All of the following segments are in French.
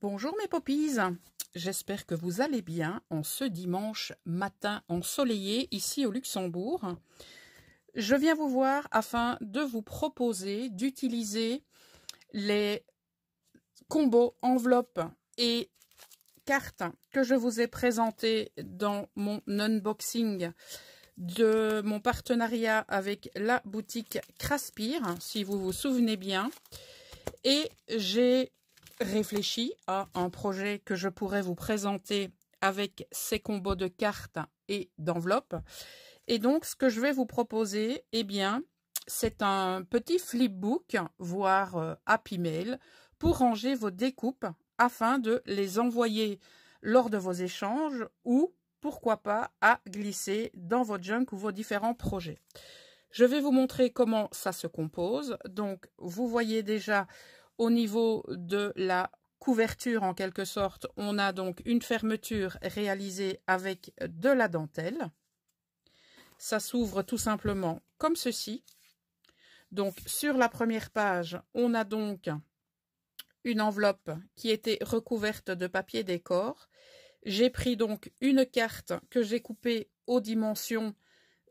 Bonjour mes poppies, j'espère que vous allez bien en ce dimanche matin ensoleillé ici au Luxembourg. Je viens vous voir afin de vous proposer d'utiliser les combos enveloppes et cartes que je vous ai présentés dans mon unboxing de mon partenariat avec la boutique Craspire, si vous vous souvenez bien. Et j'ai réfléchi à un projet que je pourrais vous présenter avec ces combos de cartes et d'enveloppes. Et donc, ce que je vais vous proposer, eh bien, c'est un petit flipbook, voire Happy Mail, pour ranger vos découpes afin de les envoyer lors de vos échanges ou, pourquoi pas, à glisser dans vos junk ou vos différents projets. Je vais vous montrer comment ça se compose. Donc, vous voyez déjà au niveau de la couverture, en quelque sorte, on a donc une fermeture réalisée avec de la dentelle. Ça s'ouvre tout simplement comme ceci. Donc, sur la première page, on a donc une enveloppe qui était recouverte de papier décor. J'ai pris donc une carte que j'ai coupée aux dimensions.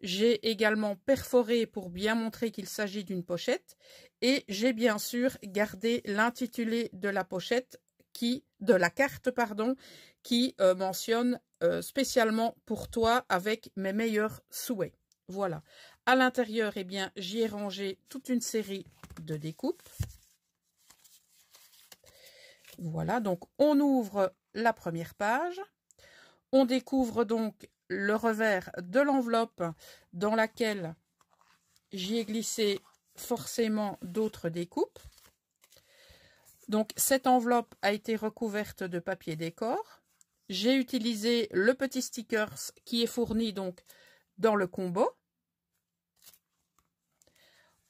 J'ai également perforé pour bien montrer qu'il s'agit d'une pochette et j'ai bien sûr gardé l'intitulé de la pochette de la carte qui mentionne spécialement pour toi avec mes meilleurs souhaits. Voilà. À l'intérieur, eh bien, j'y ai rangé toute une série de découpes. Voilà, donc on ouvre la première page. On découvre donc le revers de l'enveloppe dans laquelle j'y ai glissé forcément d'autres découpes. Donc cette enveloppe a été recouverte de papier décor. J'ai utilisé le petit sticker qui est fourni donc dans le combo.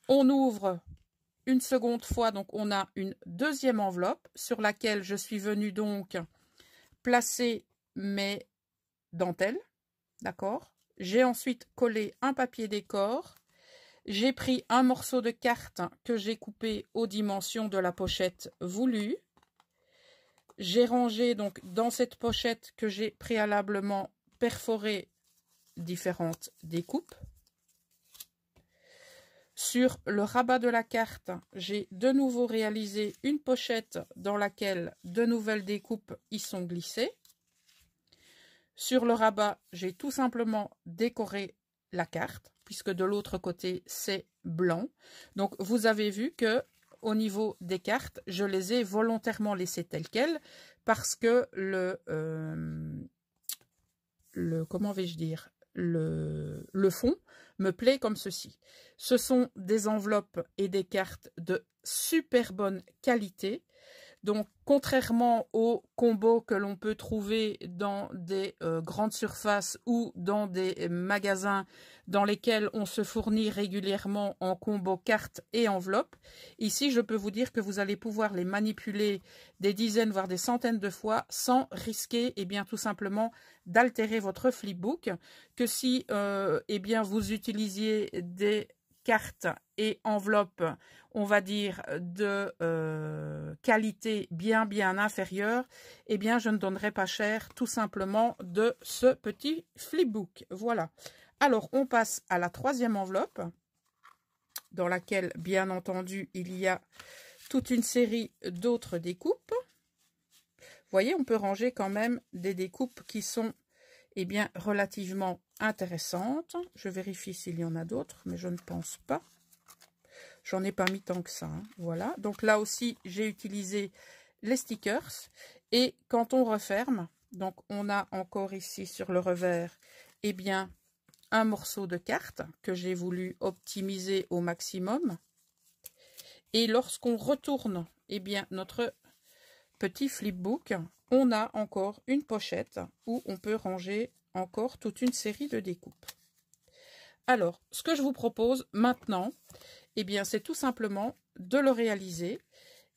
On ouvre une seconde fois, donc on a une deuxième enveloppe sur laquelle je suis venue donc placer mes dentelles. D'accord. J'ai ensuite collé un papier décor. J'ai pris un morceau de carte que j'ai coupé aux dimensions de la pochette voulue. J'ai rangé donc dans cette pochette que j'ai préalablement perforé différentes découpes. Sur le rabat de la carte, j'ai de nouveau réalisé une pochette dans laquelle de nouvelles découpes y sont glissées. Sur le rabat, j'ai tout simplement décoré la carte, puisque de l'autre côté, c'est blanc. Donc, vous avez vu que au niveau des cartes, je les ai volontairement laissées telles quelles, parce que comment vais-je dire, le fond me plaît comme ceci. Ce sont des enveloppes et des cartes de super bonne qualité. Donc, contrairement aux combos que l'on peut trouver dans des grandes surfaces ou dans des magasins dans lesquels on se fournit régulièrement en combo cartes et enveloppes, ici, je peux vous dire que vous allez pouvoir les manipuler des dizaines, voire des centaines de fois sans risquer, eh bien, tout simplement d'altérer votre flipbook, que si, eh bien, vous utilisiez des cartes et enveloppes, on va dire, de qualité bien inférieure, eh bien, je ne donnerai pas cher tout simplement de ce petit flipbook. Voilà. Alors, on passe à la troisième enveloppe, dans laquelle, bien entendu, il y a toute une série d'autres découpes. Vous voyez, on peut ranger quand même des découpes qui sont, eh bien, relativement intéressantes. Je vérifie s'il y en a d'autres, mais je ne pense pas. J'en ai pas mis tant que ça. Hein. Voilà. Donc là aussi, j'ai utilisé les stickers. Et quand on referme, donc on a encore ici sur le revers, eh bien, un morceau de carte que j'ai voulu optimiser au maximum. Et lorsqu'on retourne, eh bien, notre petit flipbook, on a encore une pochette où on peut ranger encore toute une série de découpes. Alors, ce que je vous propose maintenant, eh bien, c'est tout simplement de le réaliser.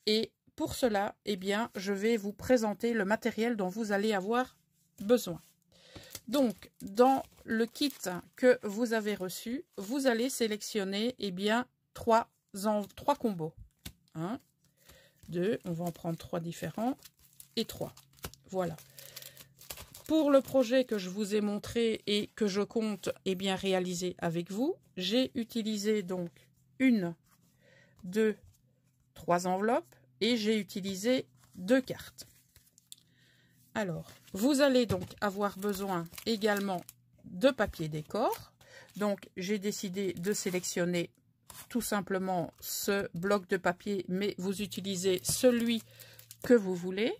Et pour cela, eh bien, je vais vous présenter le matériel dont vous allez avoir besoin. Donc, dans le kit que vous avez reçu, vous allez sélectionner, eh bien, trois combos. 1, 2, on va en prendre 3 différents. étroit. Voilà. Pour le projet que je vous ai montré et que je compte bien réaliser avec vous, j'ai utilisé donc 1, 2, 3 enveloppes et j'ai utilisé 2 cartes. Alors, vous allez donc avoir besoin également de papier décor. Donc, j'ai décidé de sélectionner tout simplement ce bloc de papier, mais vous utilisez celui que vous voulez.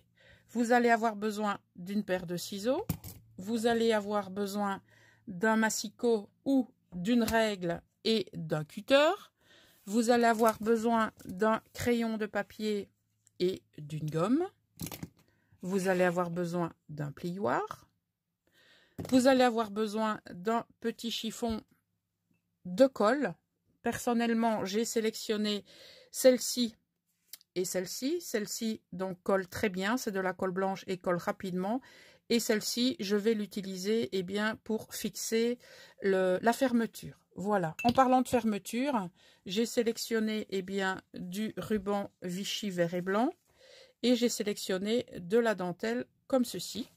Vous allez avoir besoin d'une paire de ciseaux. Vous allez avoir besoin d'un massicot ou d'une règle et d'un cutter. Vous allez avoir besoin d'un crayon de papier et d'une gomme. Vous allez avoir besoin d'un plioir. Vous allez avoir besoin d'un petit chiffon de colle. Personnellement, j'ai sélectionné celle-ci et celle-ci. Celle-ci donc colle très bien, c'est de la colle blanche et colle rapidement. Et celle-ci, je vais l'utiliser pour fixer la fermeture. Voilà. En parlant de fermeture, j'ai sélectionné du ruban Vichy vert et blanc. Et j'ai sélectionné de la dentelle comme ceci.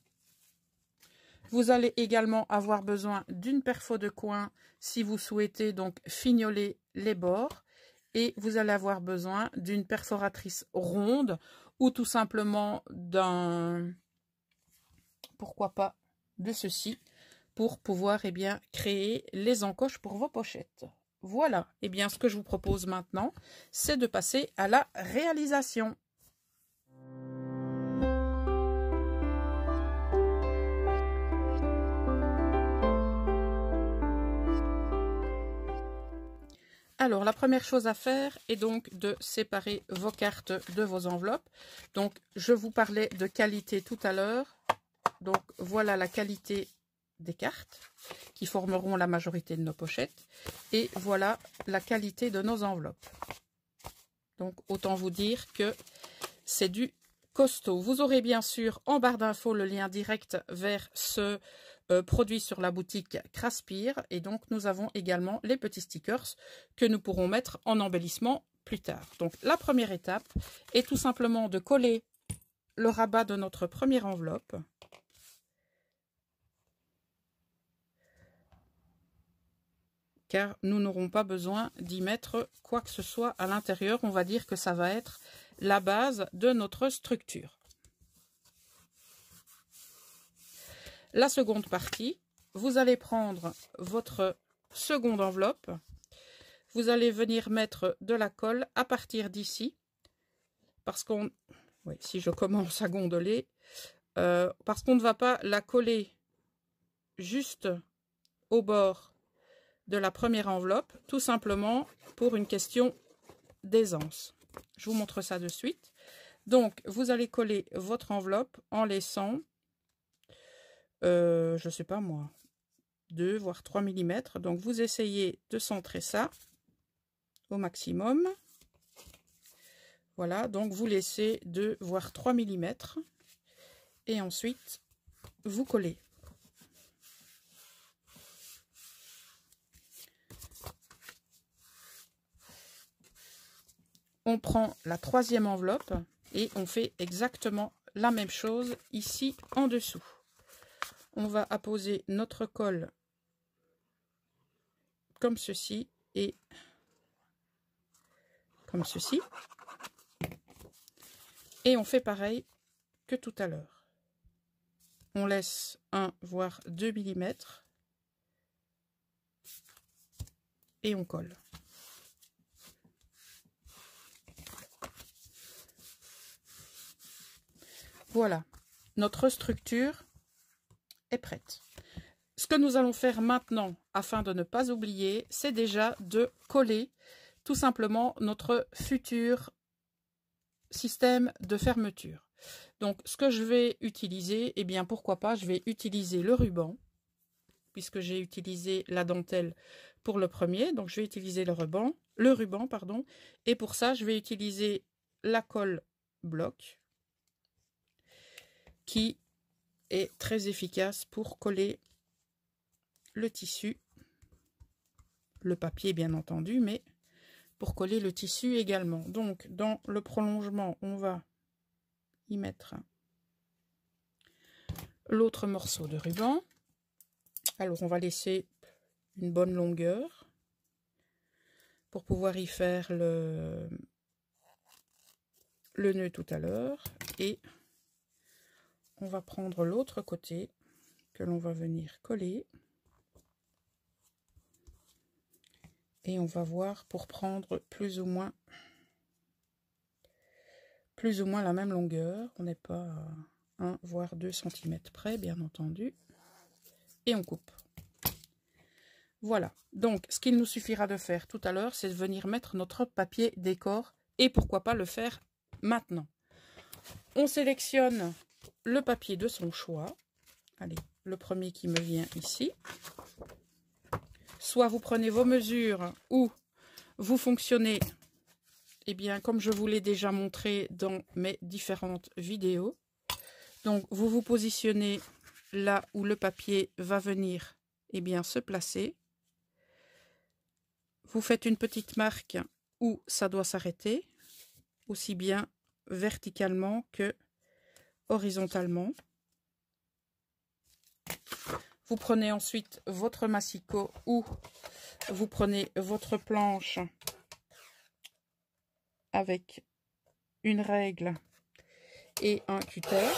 Vous allez également avoir besoin d'une perfo de coin si vous souhaitez donc fignoler les bords. Et vous allez avoir besoin d'une perforatrice ronde ou tout simplement pourquoi pas, de ceci pour pouvoir créer les encoches pour vos pochettes. Voilà. Ce que je vous propose maintenant, c'est de passer à la réalisation. Alors, la première chose à faire est donc de séparer vos cartes de vos enveloppes. Donc, je vous parlais de qualité tout à l'heure. Donc, voilà la qualité des cartes qui formeront la majorité de nos pochettes. Et voilà la qualité de nos enveloppes. Donc, autant vous dire que c'est du costaud. Vous aurez bien sûr en barre d'infos le lien direct vers ce produit sur la boutique Craspire. Et donc, nous avons également les petits stickers que nous pourrons mettre en embellissement plus tard. Donc, la première étape est tout simplement de coller le rabat de notre première enveloppe. Car nous n'aurons pas besoin d'y mettre quoi que ce soit à l'intérieur. On va dire que ça va être la base de notre structure. La seconde partie, vous allez prendre votre seconde enveloppe. Vous allez venir mettre de la colle à partir d'ici. Parce qu'on, oui, si je commence à gondoler, parce qu'on ne va pas la coller juste au bord de la première enveloppe, tout simplement pour une question d'aisance. Je vous montre ça de suite. Donc, vous allez coller votre enveloppe en laissant, je ne sais pas moi, 2 voire 3 mm. Donc, vous essayez de centrer ça au maximum. Voilà, donc vous laissez 2 voire 3 mm. Et ensuite, vous collez. On prend la troisième enveloppe et on fait exactement la même chose ici en dessous. On va apposer notre colle comme ceci et comme ceci. Et on fait pareil que tout à l'heure. On laisse 1 voire 2 mm et on colle. Voilà, notre structure est prête. Ce que nous allons faire maintenant, afin de ne pas oublier, c'est déjà de coller tout simplement notre futur système de fermeture. Donc, ce que je vais utiliser, pourquoi pas, je vais utiliser le ruban, puisque j'ai utilisé la dentelle pour le premier. Donc, je vais utiliser le ruban, et pour ça, je vais utiliser la colle bloc, qui est très efficace pour coller le tissu, le papier bien entendu, mais pour coller le tissu également. Donc dans le prolongement, on va y mettre l'autre morceau de ruban. Alors, on va laisser une bonne longueur pour pouvoir y faire le nœud tout à l'heure. Et on va prendre l'autre côté que l'on va venir coller. Et on va voir pour prendre plus ou moins la même longueur. On n'est pas à 1 voire 2 cm près, bien entendu. Et on coupe. Voilà. Donc, ce qu'il nous suffira de faire tout à l'heure, c'est de venir mettre notre papier décor. Et pourquoi pas le faire maintenant. On sélectionne le papier de son choix. Allez, le premier qui me vient ici. Soit vous prenez vos mesures ou vous fonctionnez, eh bien, comme je vous l'ai déjà montré dans mes différentes vidéos. Donc, vous vous positionnez là où le papier va venir, eh bien, se placer. Vous faites une petite marque où ça doit s'arrêter, aussi bien verticalement que horizontalement. Vous prenez ensuite votre massicot ou vous prenez votre planche avec une règle et un cutter,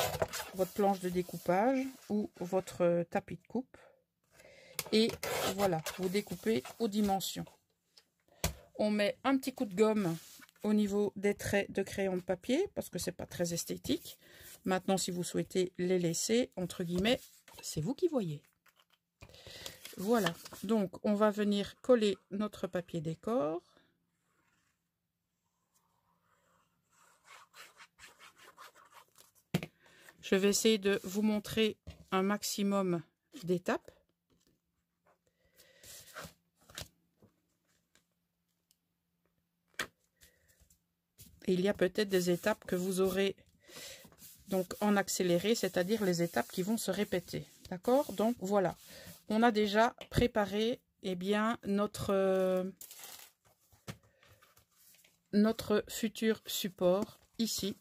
votre planche de découpage ou votre tapis de coupe. Et voilà, vous découpez aux dimensions. On met un petit coup de gomme au niveau des traits de crayon de papier parce que c'est pas très esthétique. Maintenant, si vous souhaitez les laisser, entre guillemets, c'est vous qui voyez. Voilà, donc on va venir coller notre papier décor. Je vais essayer de vous montrer un maximum d'étapes. Et il y a peut-être des étapes que vous aurez donc en accéléré, c'est-à-dire les étapes qui vont se répéter. D'accord? Donc voilà, on a déjà préparé bien notre futur support ici.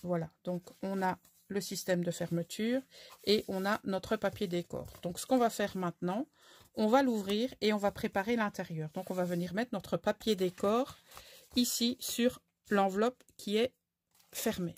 Voilà, donc on a le système de fermeture et on a notre papier décor. Donc ce qu'on va faire maintenant, on va l'ouvrir et on va préparer l'intérieur. Donc on va venir mettre notre papier décor ici sur l'enveloppe qui est fermée.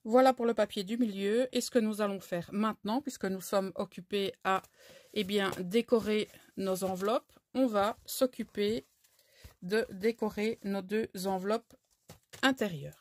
Voilà pour le papier du milieu. Et ce que nous allons faire maintenant, puisque nous sommes occupés à décorer nos enveloppes, on va s'occuper de décorer nos 2 enveloppes intérieures.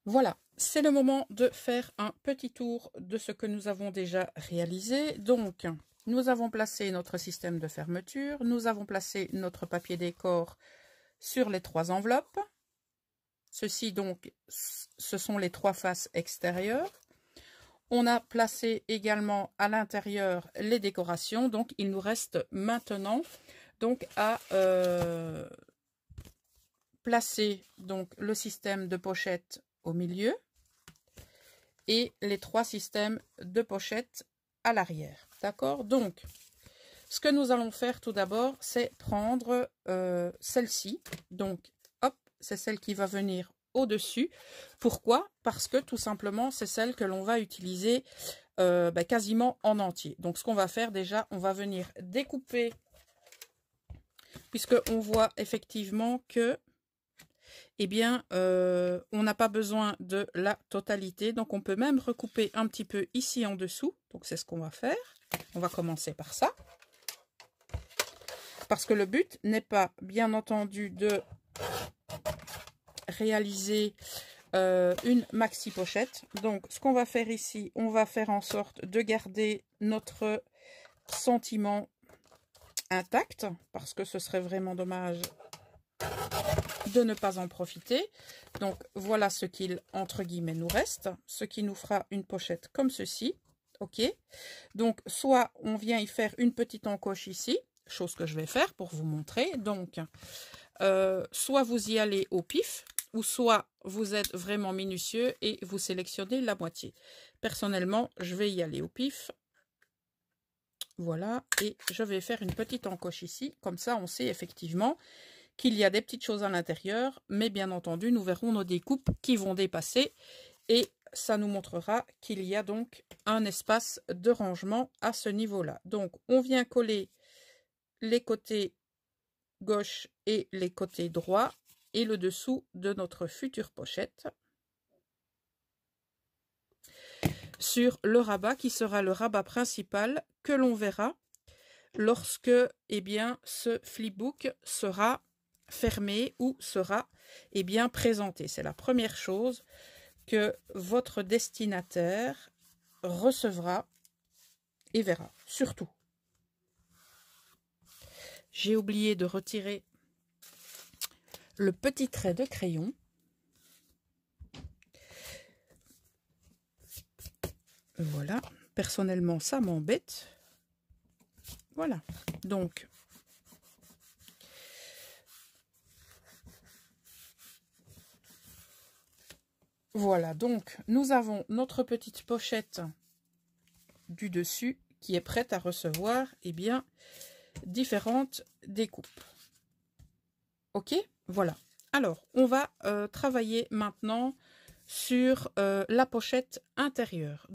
Voilà, c'est le moment de faire un petit tour de ce que nous avons déjà réalisé. Donc, nous avons placé notre système de fermeture, nous avons placé notre papier décor sur les 3 enveloppes. Ceci donc, ce sont les 3 faces extérieures. On a placé également à l'intérieur les décorations. Donc, il nous reste maintenant donc à placer donc le système de pochette au milieu et les 3 systèmes de pochettes à l'arrière. D'accord? Donc, ce que nous allons faire tout d'abord, c'est prendre celle-ci. Donc, hop, c'est celle qui va venir au-dessus. Pourquoi? Parce que tout simplement, c'est celle que l'on va utiliser quasiment en entier. Donc, ce qu'on va faire déjà, on va venir découper, puisqu'on voit effectivement que eh bien, on n'a pas besoin de la totalité. Donc, on peut même recouper un petit peu ici en dessous. Donc, c'est ce qu'on va faire. On va commencer par ça. Parce que le but n'est pas, bien entendu, de réaliser une maxi pochette. Donc, ce qu'on va faire ici, on va faire en sorte de garder notre sentiment intact. Parce que ce serait vraiment dommage de ne pas en profiter. Donc voilà ce qu'il entre guillemets nous reste, ce qui nous fera une pochette comme ceci. Ok, donc soit on vient y faire une petite encoche ici, chose que je vais faire pour vous montrer. Donc soit vous y allez au pif, ou soit vous êtes vraiment minutieux et vous sélectionnez la moitié. Personnellement, je vais y aller au pif. Voilà, et je vais faire une petite encoche ici, comme ça on sait effectivement qu'il y a des petites choses à l'intérieur, mais bien entendu, nous verrons nos découpes qui vont dépasser et ça nous montrera qu'il y a donc un espace de rangement à ce niveau-là. Donc, on vient coller les côtés gauche et les côtés droits et le dessous de notre future pochette sur le rabat qui sera le rabat principal que l'on verra lorsque eh bien, ce flipbook sera fermé ou sera eh bien, présenté. C'est la première chose que votre destinataire recevra et verra. Surtout, j'ai oublié de retirer le petit trait de crayon. Voilà, personnellement ça m'embête. Voilà, donc voilà, donc nous avons notre petite pochette du dessus qui est prête à recevoir eh bien, différentes découpes. Ok, voilà. Alors, on va travailler maintenant sur la pochette intérieure.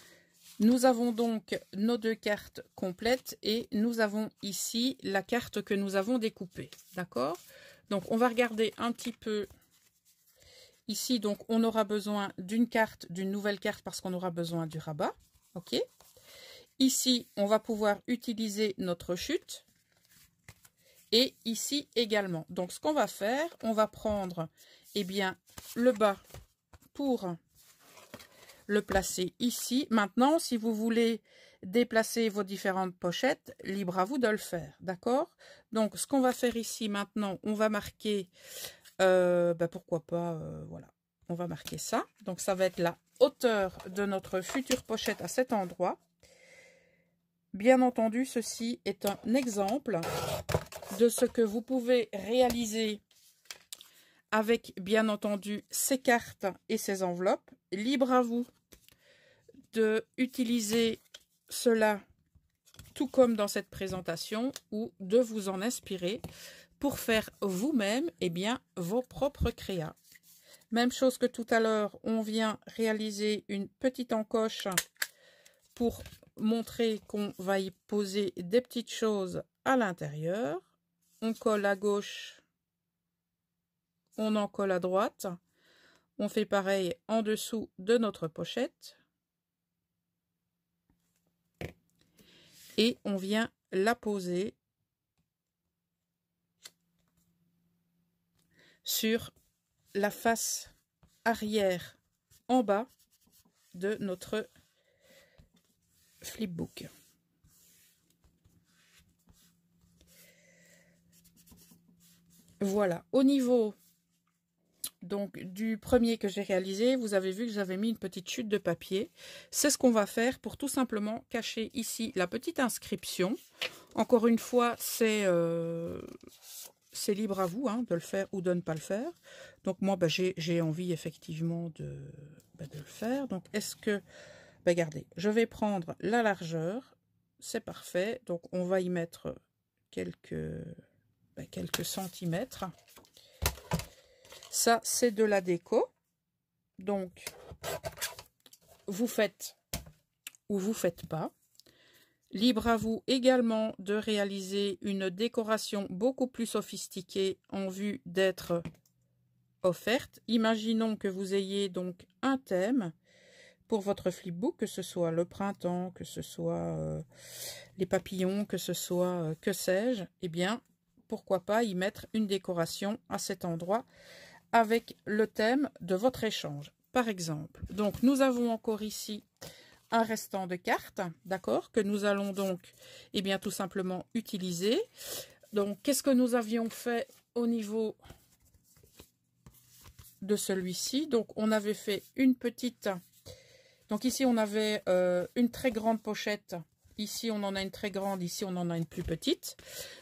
Nous avons donc nos 2 cartes complètes et nous avons ici la carte que nous avons découpée. D'accord? Donc, on va regarder un petit peu. Ici, donc, on aura besoin d'une carte, d'une nouvelle carte parce qu'on aura besoin du rabat. Ok. Ici, on va pouvoir utiliser notre chute. Et ici également. Donc, ce qu'on va faire, on va prendre eh bien, le bas pour le placer ici. Maintenant, si vous voulez déplacer vos différentes pochettes, libre à vous de le faire. D'accord? Donc, ce qu'on va faire ici maintenant, on va marquer... pourquoi pas, voilà, on va marquer ça. Donc, ça va être la hauteur de notre future pochette à cet endroit. Bien entendu, ceci est un exemple de ce que vous pouvez réaliser avec, bien entendu, ces cartes et ces enveloppes. Libre à vous d'utiliser cela tout comme dans cette présentation ou de vous en inspirer pour faire vous-même eh bien, vos propres créas. Même chose que tout à l'heure, on vient réaliser une petite encoche pour montrer qu'on va y poser des petites choses à l'intérieur. On colle à gauche, on en colle à droite. On fait pareil en dessous de notre pochette. Et on vient la poser sur la face arrière en bas de notre flipbook. Voilà, au niveau donc du premier que j'ai réalisé, vous avez vu que j'avais mis une petite chute de papier. C'est ce qu'on va faire pour tout simplement cacher ici la petite inscription. Encore une fois, c'est c'est libre à vous hein, de le faire ou de ne pas le faire. Donc moi, j'ai envie effectivement de le faire. Donc est-ce que, regardez, je vais prendre la largeur, c'est parfait. Donc on va y mettre quelques centimètres. Ça, c'est de la déco. Donc, vous faites ou vous faites pas. Libre à vous également de réaliser une décoration beaucoup plus sophistiquée en vue d'être offerte. Imaginons que vous ayez donc un thème pour votre flipbook, que ce soit le printemps, que ce soit les papillons, que ce soit que sais-je. Eh bien, pourquoi pas y mettre une décoration à cet endroit avec le thème de votre échange, par exemple. Donc, nous avons encore ici un restant de cartes, d'accord, que nous allons donc, eh bien, tout simplement utiliser. Donc, qu'est-ce que nous avions fait au niveau de celui-ci? Donc, on avait fait une petite... Donc, ici, on avait une très grande pochette. Ici, on en a une très grande. Ici, on en a une plus petite.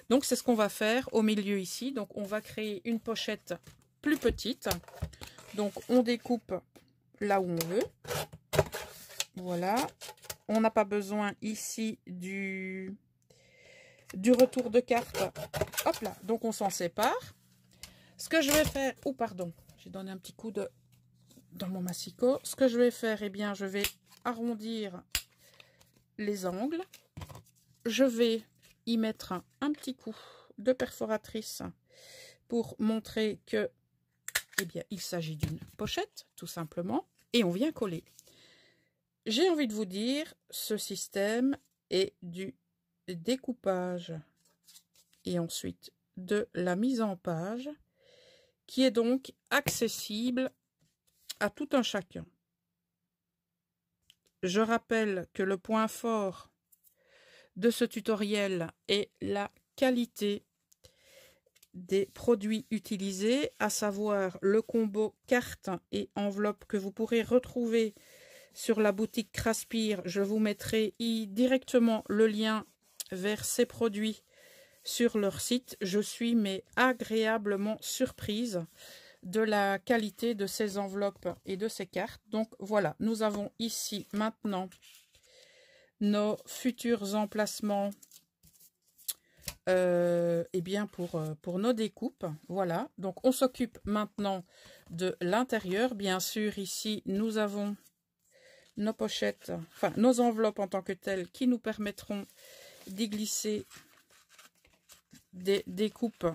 Donc, c'est ce qu'on va faire au milieu ici. Donc, on va créer une pochette plus petite. Donc, on découpe là où on veut. Voilà, on n'a pas besoin ici du retour de carte. Hop là, donc on s'en sépare. Ce que je vais faire, oh pardon, j'ai donné un petit coup dans mon massicot. Ce que je vais faire, eh bien, je vais arrondir les angles. Je vais y mettre un petit coup de perforatrice pour montrer que, eh bien, il s'agit d'une pochette, tout simplement. Et on vient coller. J'ai envie de vous dire, ce système est du découpage et ensuite de la mise en page qui est donc accessible à tout un chacun. Je rappelle que le point fort de ce tutoriel est la qualité des produits utilisés, à savoir le combo carte et enveloppe que vous pourrez retrouver sur la boutique Craspire. Je vous mettrai directement le lien vers ces produits sur leur site. Je suis mais agréablement surprise de la qualité de ces enveloppes et de ces cartes. Donc voilà, nous avons ici maintenant nos futurs emplacements eh bien pour nos découpes. Voilà, donc on s'occupe maintenant de l'intérieur. Bien sûr, ici nous avons nos pochettes, enfin nos enveloppes en tant que telles qui nous permettront d'y glisser des découpes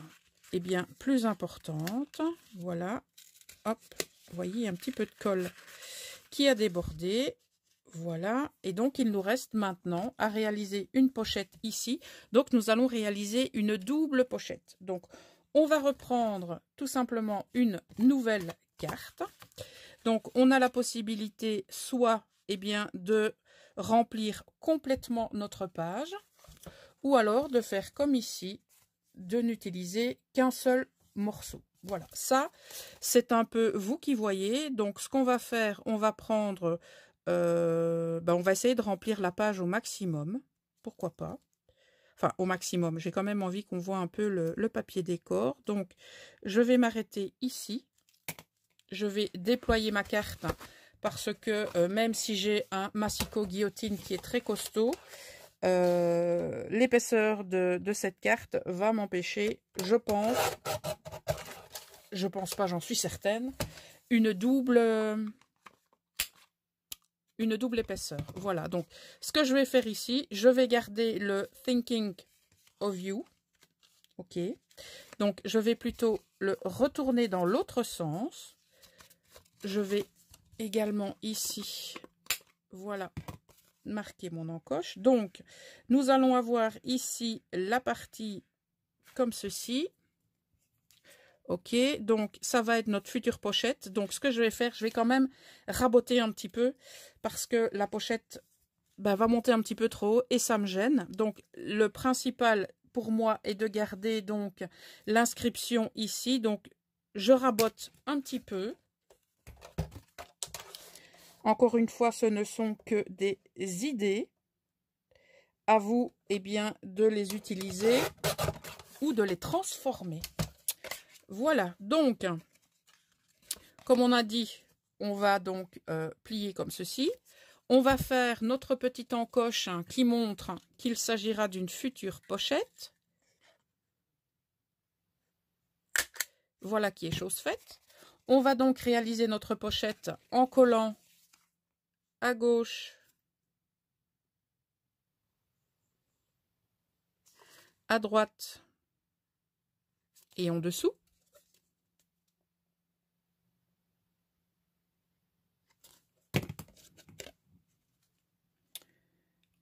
eh bien plus importantes. Voilà, hop, vous voyez un petit peu de colle qui a débordé. Voilà, et donc il nous reste maintenant à réaliser une pochette ici. Donc nous allons réaliser une double pochette. Donc on va reprendre tout simplement une nouvelle carte. Donc on a la possibilité soit eh bien, de remplir complètement notre page, ou alors de faire comme ici, de n'utiliser qu'un seul morceau. Voilà, ça c'est un peu vous qui voyez. Donc ce qu'on va faire, on va prendre, on va essayer de remplir la page au maximum, pourquoi pas. Enfin au maximum, j'ai quand même envie qu'on voit un peu le papier décor. Donc je vais m'arrêter ici, je vais déployer ma carte parce que même si j'ai un massicot guillotine qui est très costaud, l'épaisseur de cette carte va m'empêcher, je pense pas, j'en suis certaine, une double épaisseur. Voilà, donc ce que je vais faire ici, je vais garder le Thinking of You. Ok, donc je vais plutôt le retourner dans l'autre sens. Je vais également ici, voilà, marquer mon encoche. Donc nous allons avoir ici la partie comme ceci. Ok, donc ça va être notre future pochette. Donc ce que je vais faire, je vais quand même raboter un petit peu parce que la pochette va monter un petit peu trop haut et ça me gêne. Donc le principal pour moi est de garder donc l'inscription ici. Donc je rabote un petit peu. Encore une fois, ce ne sont que des idées. À vous, eh bien, de les utiliser ou de les transformer. Voilà, donc, comme on a dit, on va donc plier comme ceci. On va faire notre petite encoche qui montre qu'il s'agira d'une future pochette. Voilà qui est chose faite. On va donc réaliser notre pochette en collant à gauche, à droite et en dessous.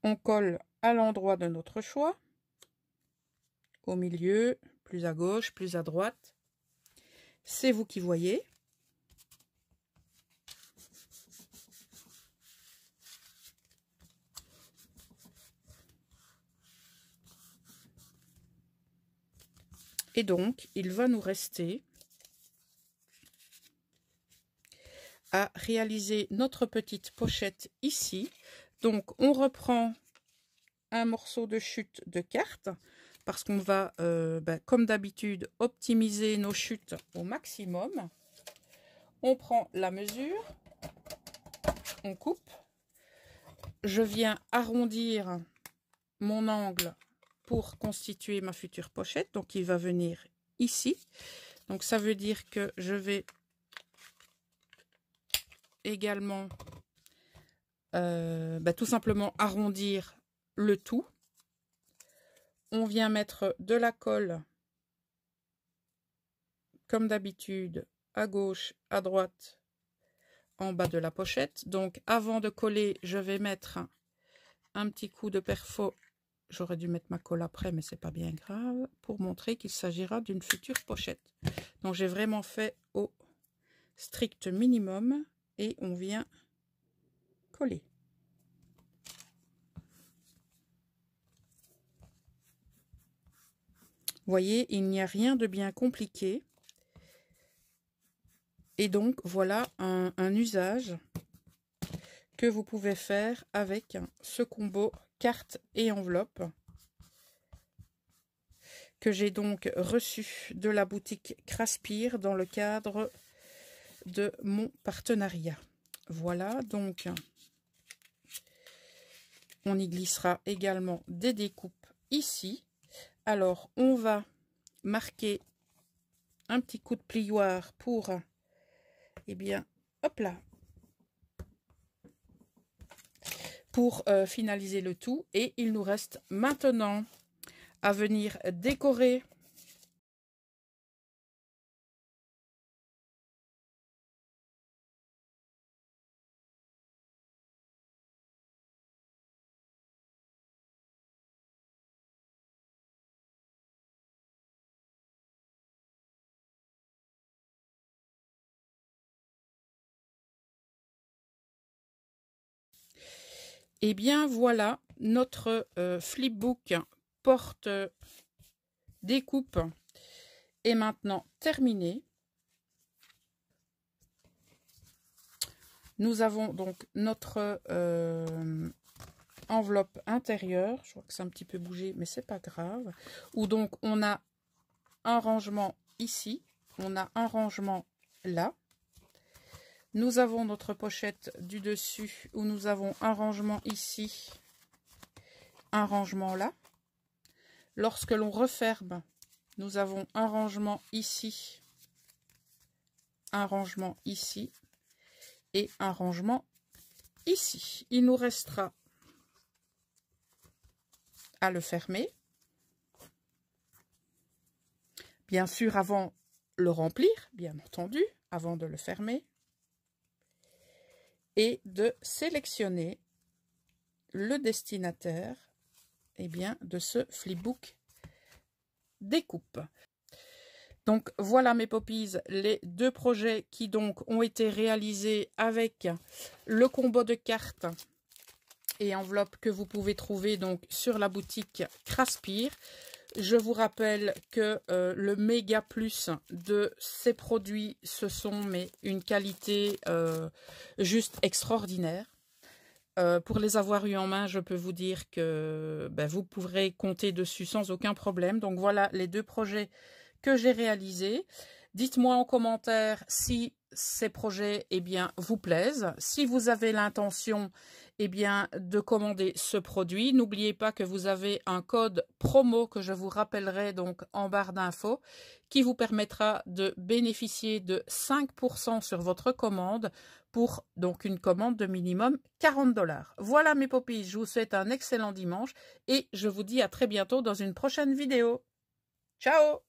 On colle à l'endroit de notre choix, au milieu, plus à gauche, plus à droite. C'est vous qui voyez. Et donc, il va nous rester à réaliser notre petite pochette ici. Donc, on reprend un morceau de chute de carte parce qu'on va, comme d'habitude, optimiser nos chutes au maximum. On prend la mesure, on coupe. Je viens arrondir mon angle pour constituer ma future pochette. Donc, il va venir ici. Donc, ça veut dire que je vais également tout simplement arrondir le tout. On vient mettre de la colle comme d'habitude à gauche, à droite, en bas de la pochette. Donc avant de coller, je vais mettre un petit coup de perfo. J'aurais dû mettre ma colle après, mais c'est pas bien grave, pour montrer qu'il s'agira d'une future pochette. Donc j'ai vraiment fait au strict minimum et on vient coller. Vous voyez, il n'y a rien de bien compliqué. Et donc, voilà un usage que vous pouvez faire avec ce combo carte et enveloppe que j'ai donc reçu de la boutique Craspir dans le cadre de mon partenariat. Voilà, donc on y glissera également des découpes ici. Alors, on va marquer un petit coup de plioir pour, eh bien, hop là, pour finaliser le tout. Et il nous reste maintenant à venir décorer et bien voilà, notre flipbook porte découpe est maintenant terminé. Nous avons donc notre enveloppe intérieure. Je vois que c'est un petit peu bougé, mais c'est pas grave. Où donc on a un rangement ici, on a un rangement là. Nous avons notre pochette du dessus où nous avons un rangement ici, un rangement là. Lorsque l'on referme, nous avons un rangement ici, un rangement ici et un rangement ici. Il nous restera à le fermer. Bien sûr, avant le remplir, bien entendu, avant de le fermer. Et de sélectionner le destinataire de ce flipbook découpe. Donc voilà mes poppies, les deux projets qui donc ont été réalisés avec le combo de cartes et enveloppes que vous pouvez trouver donc sur la boutique Craspir. Je vous rappelle que le méga plus de ces produits, ce sont une qualité juste extraordinaire. Pour les avoir eu en main, je peux vous dire que vous pourrez compter dessus sans aucun problème. Donc voilà les deux projets que j'ai réalisés. Dites-moi en commentaire si ces projets vous plaisent. Si vous avez l'intention de commander ce produit, n'oubliez pas que vous avez un code promo que je vous rappellerai donc en barre d'infos qui vous permettra de bénéficier de 5% sur votre commande pour donc une commande de minimum 40 $. Voilà mes poppies, je vous souhaite un excellent dimanche et je vous dis à très bientôt dans une prochaine vidéo. Ciao!